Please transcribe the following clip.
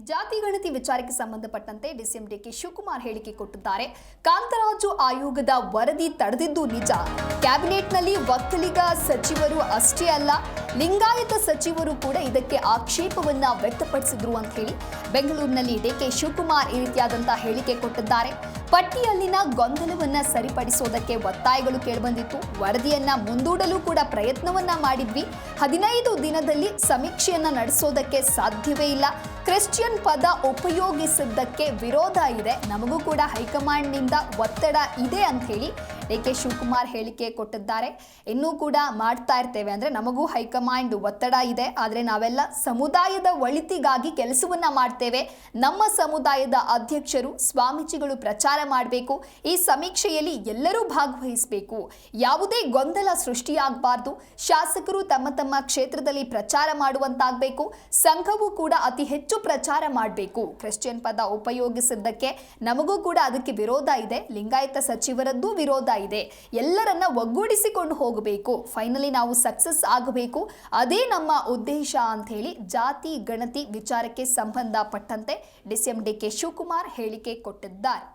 ಜಾತಿ ಗಣತಿ ವಿಚಾರಕ್ಕೆ ಸಂಬಂಧಪಟ್ಟಂತೆ ಡಿಸಿಎಂ ಡಿಕೆ ಶಿವಕುಮಾರ್ ಹೇಳಿಕೆ ಕೊಟ್ಟಿದ್ದಾರೆ. ಕಾಂತರಾಜು ಆಯೋಗದ ವರದಿ ತಡೆದಿದ್ದು ನಿಜ. ಕ್ಯಾಬಿನೆಟ್ನಲ್ಲಿ ಒಕ್ಕಲಿಗ ಸಚಿವರು ಅಷ್ಟೇ ಅಲ್ಲ, ಲಿಂಗಾಯತ ಸಚಿವರು ಕೂಡ ಇದಕ್ಕೆ ಆಕ್ಷೇಪವನ್ನ ವ್ಯಕ್ತಪಡಿಸಿದ್ರು ಅಂತ ಹೇಳಿ ಬೆಂಗಳೂರಿನಲ್ಲಿ ಡಿಕೆ ಶಿವಕುಮಾರ್ ಈ ರೀತಿಯಾದಂತಹ ಹೇಳಿಕೆ ಕೊಟ್ಟಿದ್ದಾರೆ. ಪಟ್ಟಿಯಲ್ಲಿನ ಗೊಂದಲವನ್ನ ಸರಿಪಡಿಸೋದಕ್ಕೆ ಒತ್ತಾಯಗಳು ಕೇಳಿಬಂದಿತ್ತು. ವರದಿಯನ್ನ ಮುಂದೂಡಲು ಕೂಡ ಪ್ರಯತ್ನವನ್ನ ಮಾಡಿದ್ವಿ. 15 ದಿನದಲ್ಲಿ ಸಮೀಕ್ಷೆಯನ್ನ ನಡೆಸೋದಕ್ಕೆ ಸಾಧ್ಯವೇ ಇಲ್ಲ. ಕ್ರಿಶ್ಚಿಯನ್ ಪದ ಉಪಯೋಗಿಸಿದ್ದಕ್ಕೆ ವಿರೋಧ ಇದೆ. ನಮಗೂ ಕೂಡ ಹೈಕಮಾಂಡ್ನಿಂದ ಒತ್ತಡ ಇದೆ ಅಂತ ಹೇಳಿ ಡಿಕೆ ಶಿವಕುಮಾರ್ ಹೇಳಿಕೆ ಕೊಟ್ಟಿದ್ದಾರೆ. ಇನ್ನೂ ಕೂಡ ಮಾಡ್ತಾ ಇರ್ತೇವೆ, ಅಂದ್ರೆ ನಮಗೂ ಹೈಕಮಾಂಡ್ ಒತ್ತಡ ಇದೆ, ಆದರೆ ನಾವೆಲ್ಲ ಸಮುದಾಯದ ಒಳಿತಿಗಾಗಿ ಕೆಲಸವನ್ನ ಮಾಡ್ತೇವೆ. ನಮ್ಮ ಸಮುದಾಯದ ಅಧ್ಯಕ್ಷರು ಸ್ವಾಮೀಜಿಗಳು ಪ್ರಚಾರ ಮಾಡಬೇಕು. ಈ ಸಮೀಕ್ಷೆಯಲ್ಲಿ ಎಲ್ಲರೂ ಭಾಗವಹಿಸಬೇಕು. ಯಾವುದೇ ಗೊಂದಲ ಸೃಷ್ಟಿಯಾಗಬಾರ್ದು. ಶಾಸಕರು ತಮ್ಮ ತಮ್ಮ ಕ್ಷೇತ್ರದಲ್ಲಿ ಪ್ರಚಾರ ಮಾಡುವಂತಾಗಬೇಕು. ಸಂಘವು ಕೂಡ ಅತಿ ಹೆಚ್ಚು ಪ್ರಚಾರ ಮಾಡಬೇಕು. ಕ್ರಿಶ್ಚಿಯನ್ ಪದ ಉಪಯೋಗಿಸಿದ್ದಕ್ಕೆ ನಮಗೂ ಕೂಡ ಅದಕ್ಕೆ ವಿರೋಧ ಇದೆ. ಲಿಂಗಾಯತ ಸಚಿವರದ್ದು ವಿರೋಧ ಇದೆ. ಎಲ್ಲರನ್ನ ಒಗ್ಗೂಡಿಸಿಕೊಂಡು ಹೋಗಬೇಕು. ಫೈನಲಿ ನಾವು ಸಕ್ಸಸ್ ಆಗಬೇಕು. ಅದೇ ನಮ್ಮ ಉದ್ದೇಶ ಅಂತ ಹೇಳಿ ಜಾತಿ ಗಣತಿ ವಿಚಾರಕ್ಕೆ ಸಂಬಂಧಪಟ್ಟಂತೆ ಡಿಸಿಎಂ ಡಿಕೆ ಶಿವಕುಮಾರ್ ಹೇಳಿಕೆ ಕೊಟ್ಟಿದ್ದಾರೆ.